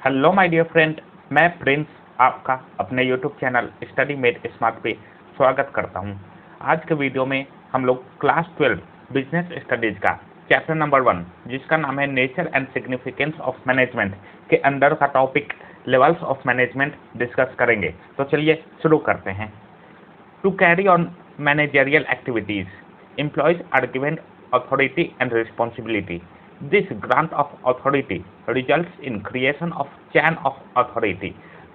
Hello my dear friend, मैं Prince आपका अपने YouTube channel study made smart पे स्वागत करता हूं। आज के वीडियो में हम लोग क्लास 12 बिजनेस स्टडीज का चैप्टर नंबर 1 जिसका नाम है nature and significance of management के अंदर का topic levels of management discuss करेंगे। तो चलिए शुरू करते हैं। To carry on managerial activities, employees are given authority and responsibility. This grant of authority results in creation of chain of authority.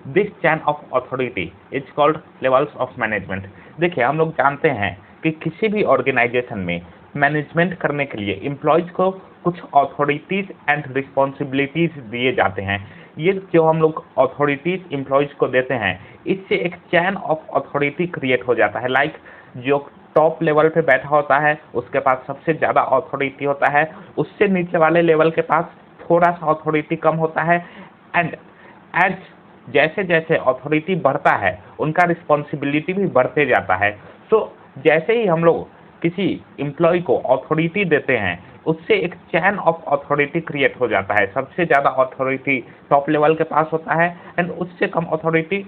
This chain of authority is called levels of management. देखिए, हम लोग जानते हैं कि किसी भी organisation में management करने के लिए एम्प्लॉयज को कुछ अथॉरिटीज एंड रिस्पॉन्सिबिलिटीज दिए जाते हैं। ये जो हम लोग अथॉरिटीज एम्प्लॉयज को देते हैं, इससे एक चैन ऑफ अथॉरिटी क्रिएट हो जाता है। लाइक जो टॉप लेवल पे बैठा होता है उसके पास सबसे ज़्यादा अथॉरिटी होता है, उससे नीचे वाले लेवल के पास थोड़ा सा अथॉरिटी कम होता है। एंड एज जैसे जैसे अथॉरिटी बढ़ता है उनका रिस्पॉन्सिबिलिटी भी बढ़ते जाता है। सो जैसे ही हम लोग किसी एम्प्लॉय को अथॉरिटी देते हैं उससे एक चैन ऑफ अथॉरिटी क्रिएट हो जाता है। सबसे ज़्यादा अथॉरिटी टॉप लेवल के पास होता है एंड उससे कम अथॉरिटी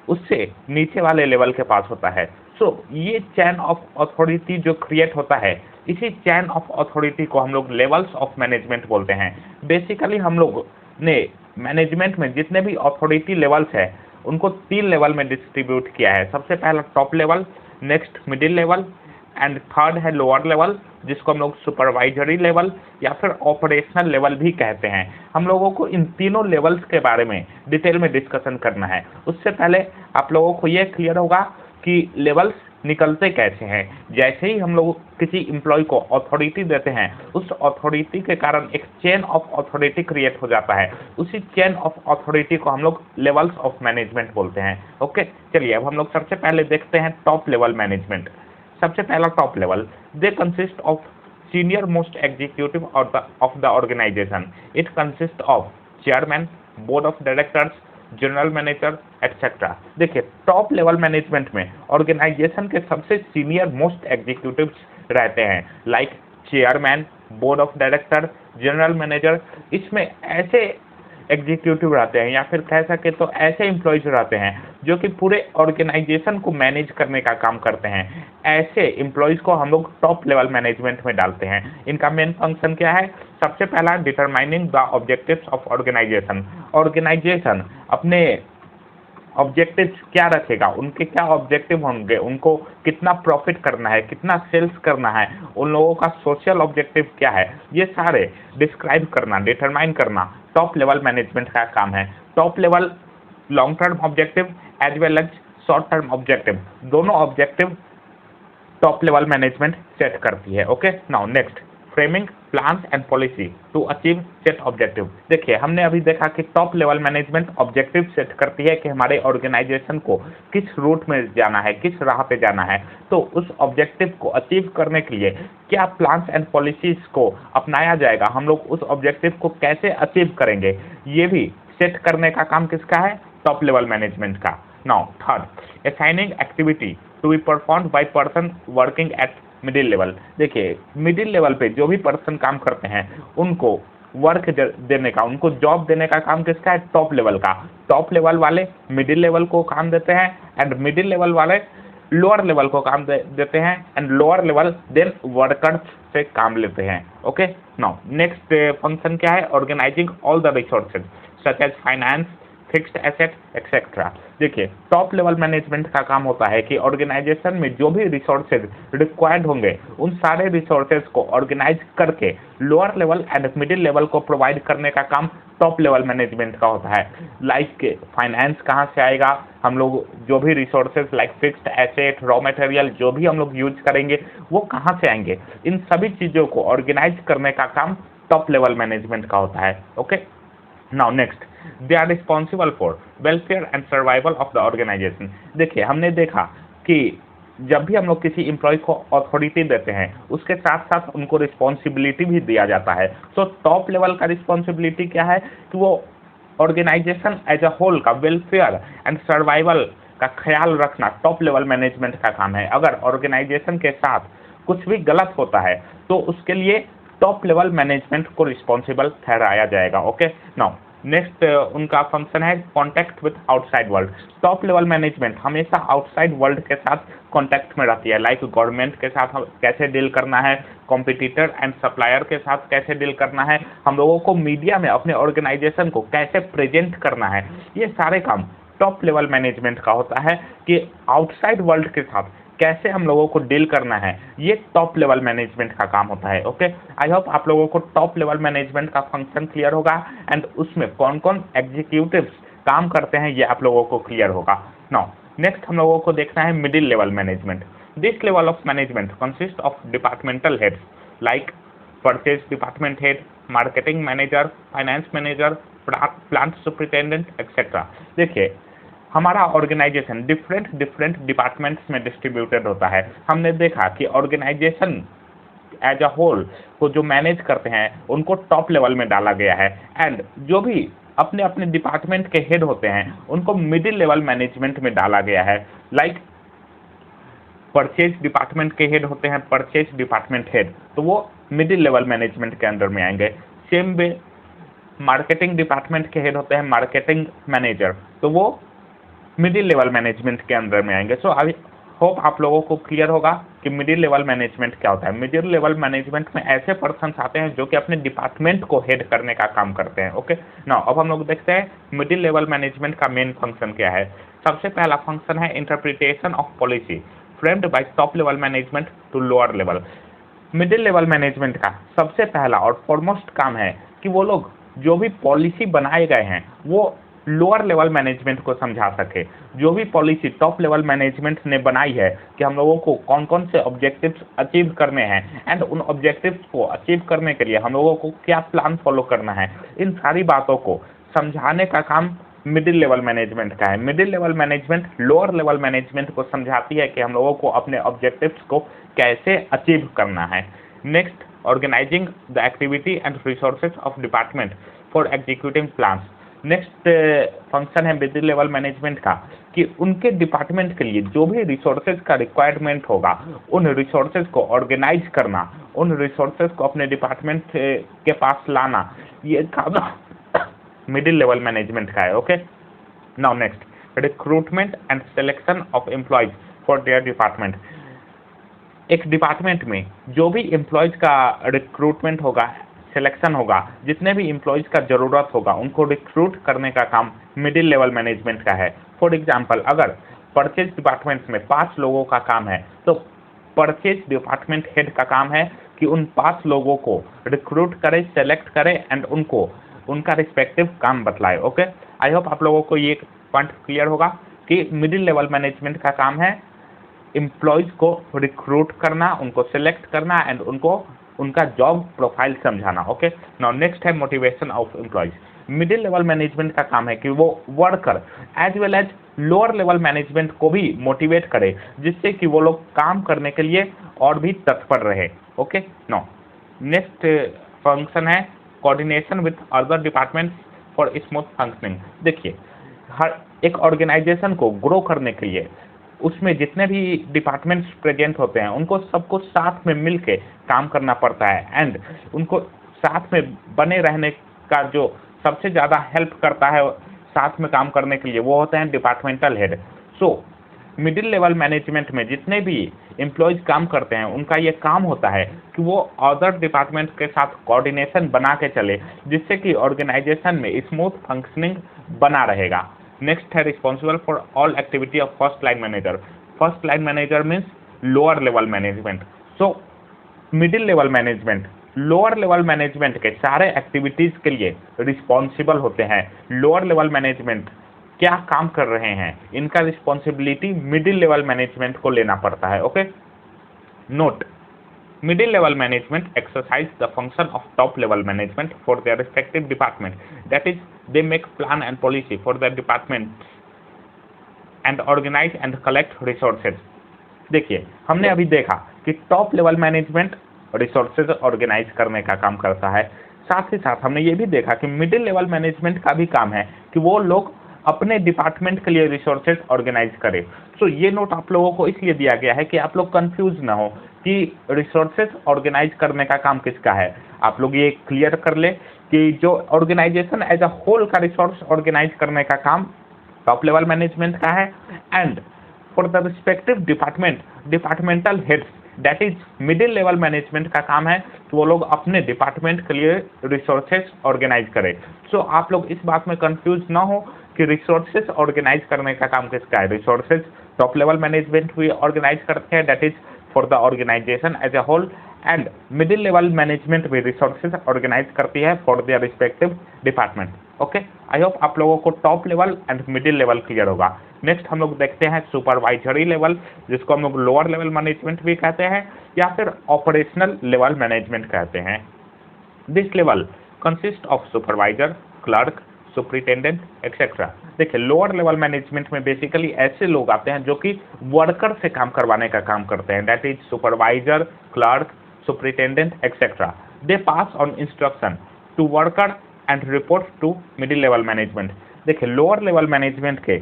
उससे नीचे वाले लेवल के पास होता है। सो ये चैन ऑफ अथॉरिटी जो क्रिएट होता है, इसी चैन ऑफ अथॉरिटी को हम लोग लेवल्स ऑफ मैनेजमेंट बोलते हैं। बेसिकली हम लोग ने मैनेजमेंट में जितने भी अथॉरिटी लेवल्स है उनको 3 लेवल में डिस्ट्रीब्यूट किया है। सबसे पहला top level, next middle level and third है लोअर लेवल, जिसको हम लोग सुपरवाइजरी लेवल या फिर ऑपरेशनल लेवल भी कहते हैं। हम लोगों को इन तीनों लेवल्स के बारे में डिटेल में डिस्कशन करना है। उससे पहले आप लोगों को यह क्लियर होगा कि लेवल्स निकलते कैसे हैं। जैसे ही हम लोग किसी एम्प्लॉय को अथॉरिटी देते हैं, उस अथॉरिटी के कारण एक चेन ऑफ अथॉरिटी क्रिएट हो जाता है। उसी चेन ऑफ अथॉरिटी को हम लोग लेवल्स ऑफ मैनेजमेंट बोलते हैं। ओके, चलिए अब हम लोग सबसे पहले देखते हैं टॉप लेवल मैनेजमेंट। सबसे पहला top level, they consist of senior most executive of the organisation. It consist of chairman, board of directors, general manager etcetera. देखिए, टॉप लेवल मैनेजमेंट में ऑर्गेनाइजेशन के सबसे सीनियर मोस्ट एग्जीक्यूटिव्स रहते हैं, like chairman, board of director, general manager. इसमें ऐसे executive रहते हैं या फिर कह सके तो ऐसे एम्प्लॉयज रहते हैं जो कि पूरे ऑर्गेनाइजेशन को मैनेज करने का काम करते हैं। ऐसे एम्प्लॉयज को हम लोग टॉप लेवल मैनेजमेंट में डालते हैं। इनका मेन फंक्शन क्या है? सबसे पहला, determining the objectives of organisation. Organisation अपने ऑब्जेक्टिव्स क्या रखेगा, उनके क्या ऑब्जेक्टिव होंगे, उनको कितना प्रॉफिट करना है, कितना सेल्स करना है, उन लोगों का सोशल ऑब्जेक्टिव क्या है, ये सारे डिस्क्राइब करना, डिटरमाइन करना टॉप लेवल मैनेजमेंट का काम है। Top level long term objective as well as short term objective, दोनों objective top level management set करती है। Okay, now next, framing plans and policy to achieve set objective. देखिए, हमने अभी देखा कि top level management objective set करती है कि हमारे ऑर्गेनाइजेशन को किस रूट में जाना है, किस राह पे जाना है। तो उस ऑब्जेक्टिव को अचीव करने के लिए क्या प्लान्स एंड पॉलिसीज को अपनाया जाएगा, हम लोग उस ऑब्जेक्टिव को कैसे अचीव करेंगे, ये भी सेट करने का काम किसका है? टॉप लेवल मैनेजमेंट का। Now third, assigning activity to be performed by person working at middle level. देखिए, मिडिल लेवल पे जो भी पर्सन काम करते हैं उनको वर्क देने का, उनको जॉब देने का काम किसका है? टॉप लेवल का। टॉप लेवल वाले मिडिल लेवल को काम देते हैं एंड मिडिल लेवल वाले लोअर लेवल को काम देते हैं and lower level then workers से काम लेते हैं। ओके, नाउ नेक्स्ट फंक्शन क्या है? Organising all the resources such as finance, fixed asset etcetera. देखिए, टॉप लेवल मैनेजमेंट का काम होता है कि ऑर्गेनाइजेशन में जो भी रिसोर्सेज रिक्वायर्ड होंगे उन सारे रिसोर्सेज को ऑर्गेनाइज करके lower level and middle level को प्रोवाइड करने का काम टॉप लेवल मैनेजमेंट का होता है। लाइक फाइनेंस कहाँ से आएगा, हम लोग जो भी resources like fixed asset, raw material जो भी हम लोग यूज करेंगे वो कहाँ से आएंगे, इन सभी चीज़ों को ऑर्गेनाइज करने का काम टॉप लेवल मैनेजमेंट का होता है। Okay, now next, they are responsible for welfare and survival of the organisation. देखिए, हमने देखा कि जब भी हम लोग किसी एम्प्लॉय को अथॉरिटी देते हैं उसके साथ साथ उनको रिस्पॉन्सिबिलिटी भी दिया जाता है। सो टॉप लेवल का रिस्पॉन्सिबिलिटी क्या है कि वो ऑर्गेनाइजेशन एज अ होल का वेलफेयर एंड सर्वाइवल का ख्याल रखना टॉप लेवल मैनेजमेंट का काम है। अगर ऑर्गेनाइजेशन के साथ कुछ भी गलत होता है तो उसके लिए टॉप लेवल मैनेजमेंट को रिस्पॉन्सिबल ठहराया जाएगा। ओके, नाउ नेक्स्ट उनका फंक्शन है contact with outside world. Top level management हमेशा आउटसाइड वर्ल्ड के साथ कॉन्टैक्ट में रहती है, लाइक गवर्नमेंट के साथ कैसे डील करना है, कॉम्पिटिटर एंड सप्लायर के साथ कैसे डील करना है, हम लोगों को मीडिया में अपने ऑर्गेनाइजेशन को कैसे प्रेजेंट करना है, ये सारे काम टॉप लेवल मैनेजमेंट का होता है कि आउटसाइड वर्ल्ड के साथ कैसे हम लोगों को डील करना है, ये टॉप लेवल मैनेजमेंट का काम होता है। ओके, आई होप आप लोगों को टॉप लेवल मैनेजमेंट का फंक्शन क्लियर होगा एंड उसमें कौन कौन एग्जीक्यूटिव्स काम करते हैं ये आप लोगों को क्लियर होगा। नाउ नेक्स्ट हम लोगों को देखना है middle level management. This level of management consist of departmental heads like purchase department head, marketing manager, finance manager, plant superintendent etcetera. देखिए हमारा ऑर्गेनाइजेशन डिफरेंट डिपार्टमेंट्स में डिस्ट्रीब्यूटेड होता है। हमने देखा कि ऑर्गेनाइजेशन एज अ होल को जो मैनेज करते हैं उनको टॉप लेवल में डाला गया है एंड जो भी अपने अपने डिपार्टमेंट के हेड होते हैं उनको मिडिल लेवल मैनेजमेंट में डाला गया है। लाइक परचेज डिपार्टमेंट के हेड होते हैं परचेज डिपार्टमेंट हेड, तो वो मिडिल लेवल मैनेजमेंट के अंडर में आएंगे। सेम वे मार्केटिंग डिपार्टमेंट के हेड होते हैं मार्केटिंग मैनेजर, तो वो मिडिल लेवल मैनेजमेंट के अंदर में आएंगे। सो आई होप आप लोगों को क्लियर होगा कि मिडिल लेवल मैनेजमेंट क्या होता है। मिडिल लेवल मैनेजमेंट में ऐसे पर्सन आते हैं जो कि अपने डिपार्टमेंट को हेड करने का काम करते हैं। ओके, नाउ अब हम लोग देखते हैं मिडिल लेवल मैनेजमेंट का मेन फंक्शन क्या है। सबसे पहला फंक्शन है interpretation of policy framed by top level management to lower level. Middle level management का सबसे पहला और फॉरमोस्ट काम है कि वो लोग जो भी पॉलिसी बनाए गए हैं वो लोअर लेवल मैनेजमेंट को समझा सके। जो भी पॉलिसी टॉप लेवल मैनेजमेंट ने बनाई है कि हम लोगों को कौन कौन से ऑब्जेक्टिव्स अचीव करने हैं एंड उन ऑब्जेक्टिव्स को अचीव करने के लिए हम लोगों को क्या प्लान फॉलो करना है, इन सारी बातों को समझाने का काम मिडिल लेवल मैनेजमेंट का है। Middle level management lower level management को समझाती है कि हम लोगों को अपने ऑब्जेक्टिव्स को कैसे अचीव करना है। Next, organising the activity and resources of department for executing plans. Next function है मिडिल लेवल मैनेजमेंट का कि उनके डिपार्टमेंट के लिए जो भी रिसोर्सेज का रिक्वायरमेंट होगा उन रिसोर्सेज को ऑर्गेनाइज करना, उन रिसोर्सेज को अपने डिपार्टमेंट के पास लाना, ये काम मिडिल लेवल मैनेजमेंट का है। Okay, now next, recruitment and selection of employees for their department. एक डिपार्टमेंट में जो भी एम्प्लॉयज का रिक्रूटमेंट होगा, सिलेक्शन होगा, जितने भी एम्प्लॉयज का ज़रूरत होगा उनको रिक्रूट करने का काम मिडिल लेवल मैनेजमेंट का है। फॉर एग्जांपल, अगर परचेज डिपार्टमेंट में 5 लोगों का काम है तो परचेज डिपार्टमेंट हेड का काम है कि उन 5 लोगों को रिक्रूट करे, सेलेक्ट करे एंड उनको उनका रिस्पेक्टिव काम बतलाए। ओके, आई होप आप लोगों को ये पॉइंट क्लियर होगा कि मिडिल लेवल मैनेजमेंट का काम है एम्प्लॉयज को रिक्रूट करना, उनको सेलेक्ट करना एंड उनको उनका जॉब प्रोफाइल समझाना। ओके, नाउ नेक्स्ट है motivation of employees. Middle level management का काम है कि वो worker as well as lower level management को भी मोटिवेट करे, जिससे कि वो लोग काम करने के लिए और भी तत्पर रहे। ओके, नाउ नेक्स्ट फंक्शन है coordination with other departments for smooth functioning. देखिए हर एक ऑर्गेनाइजेशन को ग्रो करने के लिए उसमें जितने भी डिपार्टमेंट्स प्रेजेंट होते हैं उनको सबको साथ में मिल के काम करना पड़ता है एंड उनको साथ में बने रहने का जो सबसे ज़्यादा हेल्प करता है साथ में काम करने के लिए वो होते हैं departmental head. So middle level management में जितने भी एम्प्लॉयज काम करते हैं उनका ये काम होता है कि वो अदर डिपार्टमेंट के साथ कोऑर्डिनेशन बना के चले, जिससे कि ऑर्गेनाइजेशन में स्मूथ फंक्शनिंग बना रहेगा। नेक्स्ट है responsible for all activity of first line manager. First line manager means lower level management. So middle level management lower level management के सारे एक्टिविटीज के लिए रिस्पॉन्सिबल होते हैं। लोअर लेवल मैनेजमेंट क्या काम कर रहे हैं इनका रिस्पॉन्सिबिलिटी मिडिल लेवल मैनेजमेंट को लेना पड़ता है। Okay, note, middle level management exercise the function of top level management for their respective department, that is they make plan and policy for their department and organize and collect resources। देखिए हमने अभी देखा कि top level management resources organise करने का काम करता है, साथ ही साथ हमने ये भी देखा कि मिडिल लेवल मैनेजमेंट का भी काम है कि वो लोग अपने डिपार्टमेंट के लिए रिसोर्सेज ऑर्गेनाइज करें। सो ये नोट आप लोगों को इसलिए दिया गया है कि आप लोग कंफ्यूज ना हो कि रिसोर्सेज ऑर्गेनाइज करने का काम किसका है। आप लोग ये क्लियर कर ले कि जो ऑर्गेनाइजेशन एज अ होल का रिसोर्स ऑर्गेनाइज करने का काम टॉप लेवल मैनेजमेंट का है। And for the respective department, departmental heads, that is middle level management का काम है कि वो लोग अपने डिपार्टमेंट के लिए रिसोर्सेस ऑर्गेनाइज करें। सो आप लोग इस बात में कंफ्यूज ना हो कि रिसोर्सेस ऑर्गेनाइज करने का काम किसका है। रिसोर्सेस टॉप लेवल मैनेजमेंट भी ऑर्गेनाइज करते हैं, that is for the organisation as a whole. And middle level management भी रिसोर्सेज ऑर्गेनाइज करती है for their respective department. Okay, I hope आप लोगों को top level and middle level clear होगा। नेक्स्ट हम लोग देखते हैं सुपरवाइजरी लेवल, जिसको हम लोग लोअर लेवल मैनेजमेंट भी कहते हैं या फिर ऑपरेशनल लेवल मैनेजमेंट कहते हैं। This level consist of supervisor, clerk, superintendent etcetera. देखिए, लोअर लेवल मैनेजमेंट में बेसिकली ऐसे लोग आते हैं जो कि वर्कर से काम करवाने का काम करते हैं, that is supervisor, clerk, superintendent etcetera. They pass on instruction to worker and report to middle level management. देखिए, लोअर लेवल मैनेजमेंट के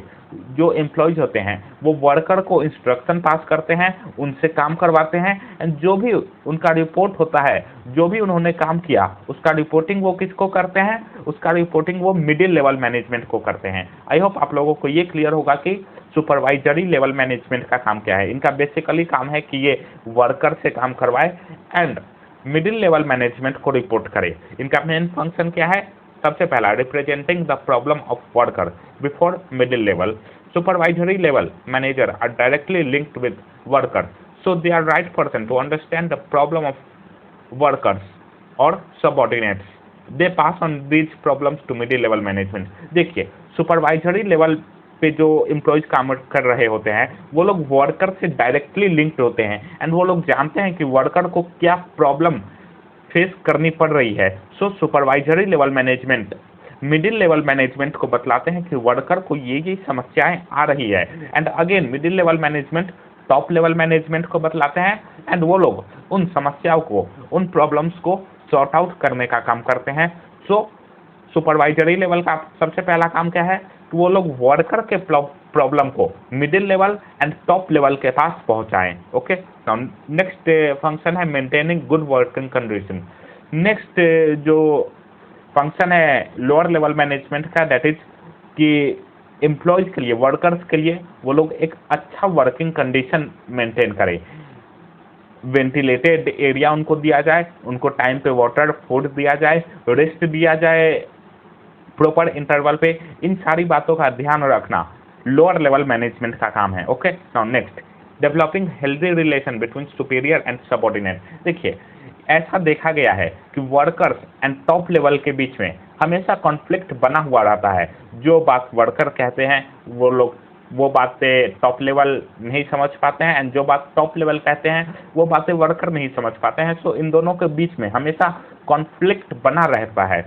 जो एम्प्लॉयज होते हैं वो वर्कर को इंस्ट्रक्शन पास करते हैं, उनसे काम करवाते हैं, एंड जो भी उनका रिपोर्ट होता है, जो भी उन्होंने काम किया उसका रिपोर्टिंग वो किसको करते हैं, उसका रिपोर्टिंग वो मिडिल लेवल मैनेजमेंट को करते हैं। आई होप आप लोगों को ये क्लियर होगा कि सुपरवाइजरी लेवल मैनेजमेंट का काम क्या है। इनका बेसिकली काम है कि ये वर्कर से काम करवाए एंड मिडिल लेवल मैनेजमेंट को रिपोर्ट करे। इनका मेन फंक्शन क्या है? सबसे पहला, representing the problem of worker before middle level. Supervisory level manager are directly linked with worker, so they are right person to understand the problem of workers or subordinates. They pass on these problems to middle level management. देखिए, supervisory level पे जो employees काम कर रहे होते हैं वो लोग वर्कर से डायरेक्टली लिंक्ड होते हैं एंड वो लोग जानते हैं कि वर्कर को क्या प्रॉब्लम फेस करनी पड़ रही है। So supervisory level management middle level management को बतलाते हैं कि वर्कर को ये समस्याएं आ रही है, and again middle level management top level management को बतलाते हैं एंड वो लोग उन समस्याओं को, उन प्रॉब्लम्स को सॉर्ट आउट करने का काम करते हैं। सो सुपरवाइजरी लेवल का सबसे पहला काम क्या है कि वो लोग वर्कर के प्रॉब्लम को middle level and top level के पास पहुंचाएं। ओके, नेक्स्ट फंक्शन है maintaining good working condition. Next जो फंक्शन है लोअर लेवल मैनेजमेंट का, दैट इज कि एम्प्लॉयज के लिए, वर्कर्स के लिए वो लोग एक अच्छा वर्किंग कंडीशन मेंटेन करें। वेंटिलेटेड एरिया उनको दिया जाए, उनको टाइम पे वाटर, फूड दिया जाए, रेस्ट दिया जाए प्रॉपर इंटरवल पे। इन सारी बातों का ध्यान रखना लोअर लेवल मैनेजमेंट का काम है। Okay, now next, developing healthy relation between superior and subordinate. देखिए, ऐसा देखा गया है कि वर्कर्स एंड टॉप लेवल के बीच में हमेशा कॉन्फ्लिक्ट बना हुआ रहता है। जो बात वर्कर कहते हैं वो लोग वो बातें टॉप लेवल नहीं समझ पाते हैं, एंड जो बात टॉप लेवल कहते हैं वो बातें वर्कर नहीं समझ पाते हैं। सो इन दोनों के बीच में हमेशा कॉन्फ्लिक्ट बना रहता है।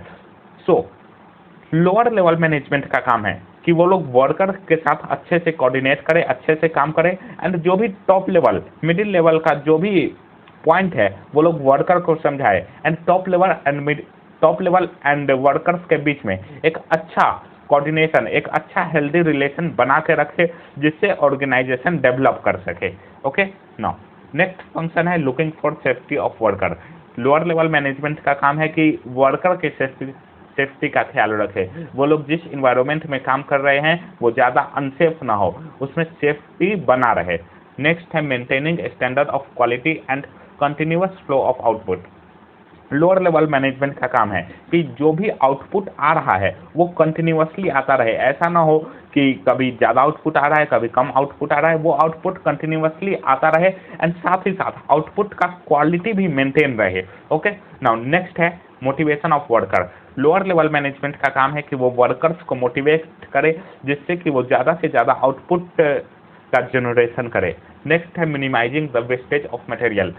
सो लोअर लेवल मैनेजमेंट का काम है कि वो लोग वर्कर के साथ अच्छे से कोऑर्डिनेट करें, अच्छे से काम करें, एंड जो भी टॉप लेवल, मिडिल लेवल का जो भी पॉइंट है वो लोग वर्कर को समझाए, and top level and workers के बीच में एक अच्छा कोऑर्डिनेशन, एक अच्छा हेल्दी रिलेशन बना के रखे जिससे ऑर्गेनाइजेशन डेवलप कर सके। ओके, नाउ नेक्स्ट फंक्शन है looking for safety of worker. Lower level management का काम है कि वर्कर के सेफ्टी का ख्याल रखे। वो लोग जिस इन्वायरमेंट में काम कर रहे हैं वो ज़्यादा अनसेफ ना हो, उसमें सेफ्टी बना रहे। नेक्स्ट है maintaining standard of quality and continuous flow of output. Lower level management का काम है कि जो भी आउटपुट आ रहा है वो कंटिन्यूअसली आता रहे। ऐसा ना हो कि कभी ज़्यादा आउटपुट आ रहा है, कभी कम आउटपुट आ रहा है, वो आउटपुट कंटिन्यूअसली आता रहे, एंड साथ ही साथ आउटपुट का क्वालिटी भी मेंटेन रहे। ओके, नाउ नेक्स्ट है motivation of worker. Lower level management का काम है कि वो वर्कर्स को मोटिवेट करे जिससे कि वो ज़्यादा से ज़्यादा आउटपुट का जनरेशन करे। नेक्स्ट है minimising the wastage of material.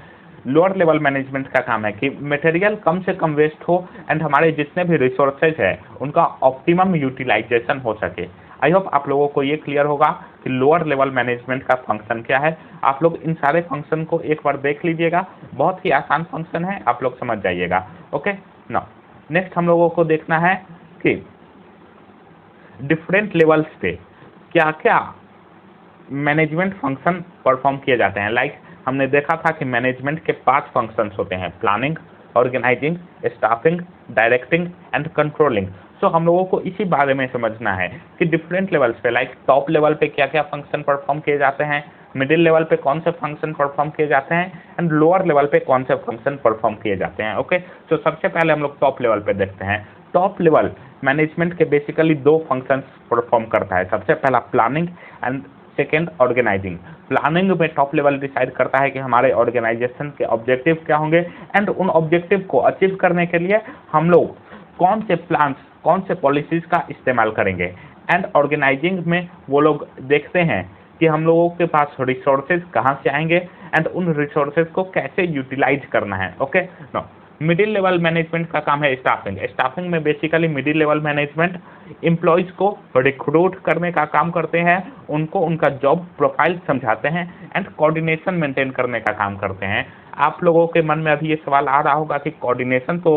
Lower level management का काम है कि मटेरियल कम से कम वेस्ट हो एंड हमारे जितने भी रिसोर्सेज है उनका ऑप्टिमम यूटिलाइजेशन हो सके। आई होप आप लोगों को ये क्लियर होगा कि लोअर लेवल मैनेजमेंट का फंक्शन क्या है। आप लोग इन सारे फंक्शन को एक बार देख लीजिएगा, बहुत ही आसान फंक्शन है, आप लोग समझ जाइएगा। ओके, नाउ नेक्स्ट हम लोगों को देखना है कि डिफरेंट लेवल्स पे क्या क्या मैनेजमेंट फंक्शन परफॉर्म किए जाते हैं। लाइक हमने देखा था कि मैनेजमेंट के 5 फंक्शंस होते हैं, planning, organizing, staffing, directing and controlling. So हम लोगों को इसी बारे में समझना है कि डिफरेंट लेवल्स पे, लाइक टॉप लेवल पे क्या क्या फंक्शन परफॉर्म किए जाते हैं, मिडिल लेवल पे कौन से फंक्शन परफॉर्म किए जाते हैं एंड लोअर लेवल पे कौन से फंक्शन परफॉर्म किए जाते हैं। ओके, तो सबसे पहले हम लोग टॉप लेवल पे देखते हैं। टॉप लेवल मैनेजमेंट के बेसिकली दो फंक्शंस परफॉर्म करता है। सबसे पहला planning and second organising. Planning में टॉप लेवल डिसाइड करता है कि हमारे ऑर्गेनाइजेशन के ऑब्जेक्टिव क्या होंगे एंड उन ऑब्जेक्टिव को अचीव करने के लिए हम लोग कौन से प्लान्स, कौन से पॉलिसीज का इस्तेमाल करेंगे। एंड ऑर्गेनाइजिंग में वो लोग देखते हैं कि हम लोगों के पास रिसोर्सेज कहाँ से आएंगे एंड उन रिसोर्सेज को कैसे यूटिलाइज करना है। Okay, now middle level management का काम है स्टाफिंग। स्टाफिंग में basically middle level management employees को रिक्रूट करने का काम करते हैं, उनको उनका जॉब प्रोफाइल समझाते हैं एंड कोऑर्डिनेशन मेंटेन करने का काम करते हैं। आप लोगों के मन में अभी ये सवाल आ रहा होगा कि कोऑर्डिनेशन तो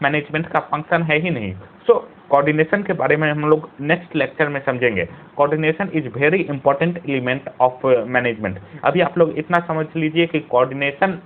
मैनेजमेंट का फंक्शन है ही नहीं। सो कोऑर्डिनेशन के बारे में हम लोग नेक्स्ट लेक्चर में समझेंगे। Coordination is very important element of management. अभी आप लोग इतना समझ लीजिए कि कोऑर्डिनेशन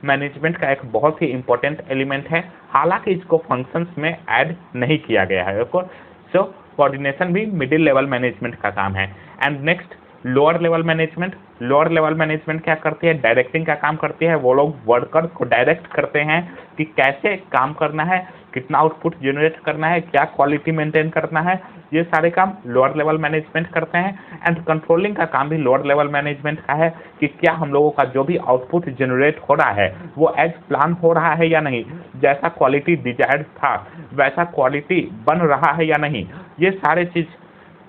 मैनेजमेंट का एक बहुत ही इंपॉर्टेंट एलिमेंट है, हालांकि इसको फंक्शंस में ऐड नहीं किया गया है। सो कोऑर्डिनेशन भी मिडिल लेवल मैनेजमेंट का काम है। And next lower level management. Lower level management क्या करती है? डायरेक्टिंग का काम करती है। वो लोग वर्कर को डायरेक्ट करते हैं कि कैसे काम करना है, कितना आउटपुट जनरेट करना है, क्या क्वालिटी मेंटेन करना है, ये सारे काम लोअर लेवल मैनेजमेंट करते हैं। एंड कंट्रोलिंग का काम भी लोअर लेवल मैनेजमेंट का है कि क्या हम लोगों का जो भी आउटपुट जनरेट हो रहा है वो एज प्लान हो रहा है या नहीं, जैसा क्वालिटी डिजायर्ड था वैसा क्वालिटी बन रहा है या नहीं, ये सारे चीज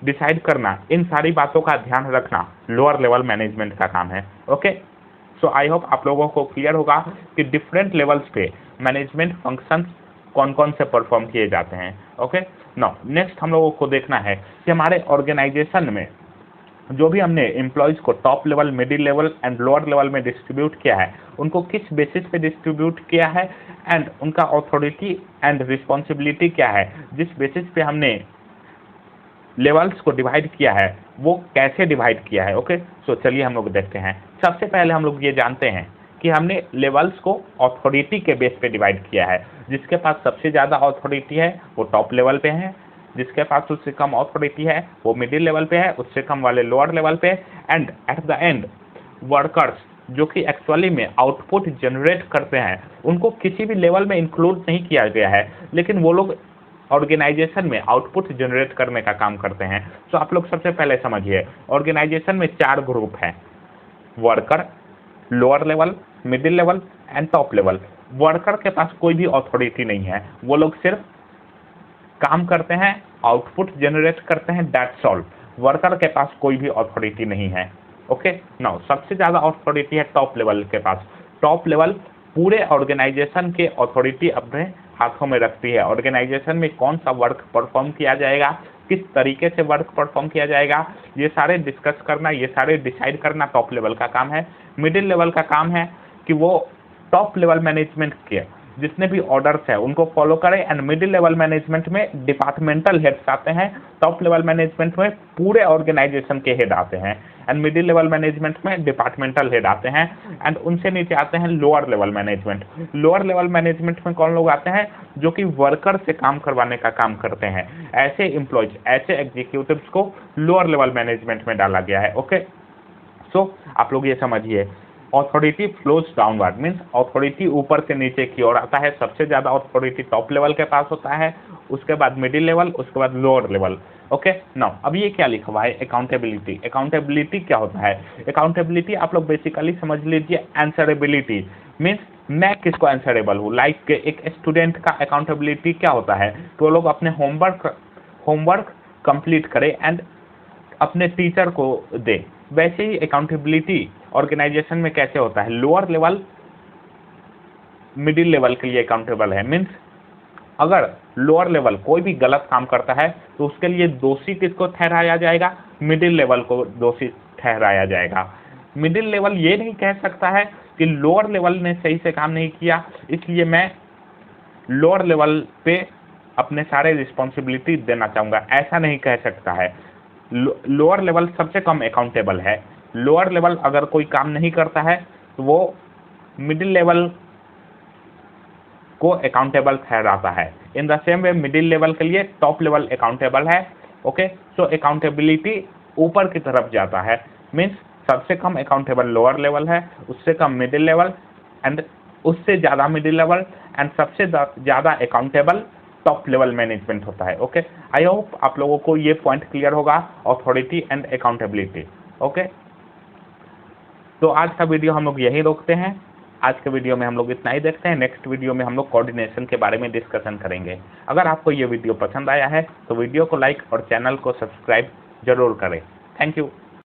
डिसाइड करना, इन सारी बातों का ध्यान रखना लोअर लेवल मैनेजमेंट का काम है। ओके, सो आई होप आप लोगों को क्लियर होगा कि डिफरेंट लेवल्स पे मैनेजमेंट फंक्शंस कौन कौन से परफॉर्म किए जाते हैं। ओके, नाउ नेक्स्ट हम लोगों को देखना है कि हमारे ऑर्गेनाइजेशन में जो भी हमने एम्प्लॉयज को top level, middle level and lower level में डिस्ट्रीब्यूट किया है, उनको किस बेसिस पे डिस्ट्रीब्यूट किया है एंड उनका अथॉरिटी एंड रिस्पॉन्सिबिलिटी क्या है, जिस बेसिस पे हमने लेवल्स को डिवाइड किया है वो कैसे डिवाइड किया है। ओके, सो चलिए हम लोग देखते हैं। सबसे पहले हम लोग ये जानते हैं कि हमने लेवल्स को अथॉरिटी के बेस पे डिवाइड किया है। जिसके पास सबसे ज़्यादा अथॉरिटी है वो टॉप लेवल पे है, जिसके पास उससे कम अथॉरिटी है वो मिडिल लेवल पे है, उससे कम वाले लोअर लेवल पे। And at the end workers जो कि एक्चुअली में आउटपुट जनरेट करते हैं उनको किसी भी लेवल में इंक्लूड नहीं किया गया है, लेकिन वो लोग ऑर्गेनाइजेशन में आउटपुट जनरेट करने का काम करते हैं। तो आप लोग सबसे पहले समझिए, ऑर्गेनाइजेशन में 4 ग्रुप हैं: worker, lower level, middle level and top level. Worker के पास कोई भी अथॉरिटी नहीं है, वो लोग सिर्फ काम करते हैं, आउटपुट जनरेट करते हैं, दैट्स ऑल। वर्कर के पास कोई भी अथॉरिटी नहीं है। ओके, नाउ सबसे ज़्यादा अथॉरिटी है टॉप लेवल के पास। टॉप लेवल पूरे ऑर्गेनाइजेशन के अथॉरिटी अपने हाथों में रखती है। ऑर्गेनाइजेशन में कौन सा वर्क परफॉर्म किया जाएगा, किस तरीके से वर्क परफॉर्म किया जाएगा, ये सारे डिस्कस करना, ये सारे डिसाइड करना टॉप लेवल का काम है। मिडिल लेवल का काम है कि वो टॉप लेवल मैनेजमेंट के जितने भी ऑर्डर्स है उनको फॉलो करें। एंड मिडिल लेवल मैनेजमेंट में डिपार्टमेंटल हेड्स आते हैं, टॉप लेवल मैनेजमेंट में पूरे ऑर्गेनाइजेशन के हेड आते हैं, एंड मिडिल लेवल मैनेजमेंट में डिपार्टमेंटल हेड आते हैं। एंड उनसे नीचे आते हैं lower level management. Lower level management में कौन लोग आते हैं? जो कि वर्कर से काम करवाने का काम करते हैं। ऐसे एम्प्लॉयज, ऐसे एग्जीक्यूटिव्स को लोअर लेवल मैनेजमेंट में डाला गया है। ओके, सो आप लोग ये समझिए, authority flows downward, means authority ऊपर से नीचे की ओर आता है। सबसे ज़्यादा ऑथोरिटी टॉप लेवल के पास होता है, उसके बाद मिडिल लेवल, उसके बाद लोअर लेवल। ओके, नाउ अब ये क्या लिखा हुआ है? अकाउंटेबिलिटी। अकाउंटेबिलिटी क्या होता है? अकाउंटेबिलिटी आप लोग बेसिकली समझ लीजिए आंसरेबिलिटी, मीन्स मैं किसको आंसरेबल हूँ। लाइक एक स्टूडेंट का अकाउंटेबिलिटी क्या होता है? तो लोग अपने होमवर्क कंप्लीट करें एंड अपने टीचर को दे। वैसे ही अकाउंटेबिलिटी ऑर्गेनाइजेशन में कैसे होता है? लोअर लेवल मिडिल लेवल के लिए अकाउंटेबल है, मीन्स अगर लोअर लेवल कोई भी गलत काम करता है तो उसके लिए दोषी किसको ठहराया जाएगा? मिडिल लेवल को दोषी ठहराया जाएगा। मिडिल लेवल ये नहीं कह सकता है कि लोअर लेवल ने सही से काम नहीं किया इसलिए मैं लोअर लेवल पे अपने सारे रिस्पॉन्सिबिलिटी देना चाहूँगा, ऐसा नहीं कह सकता है। लोअर लेवल सबसे कम अकाउंटेबल है। लोअर लेवल अगर कोई काम नहीं करता है तो वो मिडिल लेवल को अकाउंटेबल ठहराता है। In the same way middle level के लिए टॉप लेवल अकाउंटेबल है। ओके, सो अकाउंटेबिलिटी ऊपर की तरफ जाता है, मीन्स सबसे कम अकाउंटेबल लोअर लेवल है, उससे कम मिडिल लेवल एंड उससे ज़्यादा मिडिल लेवल एंड सबसे ज़्यादा अकाउंटेबल टॉप लेवल मैनेजमेंट होता है। ओके, आई होप आप लोगों को ये पॉइंट क्लियर होगा, अथॉरिटी एंड अकाउंटेबिलिटी। ओके, तो आज का वीडियो हम लोग यही रोकते हैं। आज के वीडियो में हम लोग इतना ही देखते हैं। नेक्स्ट वीडियो में हम लोग कोऑर्डिनेशन के बारे में डिस्कशन करेंगे। अगर आपको ये वीडियो पसंद आया है तो वीडियो को लाइक और चैनल को सब्सक्राइब जरूर करें। Thank you.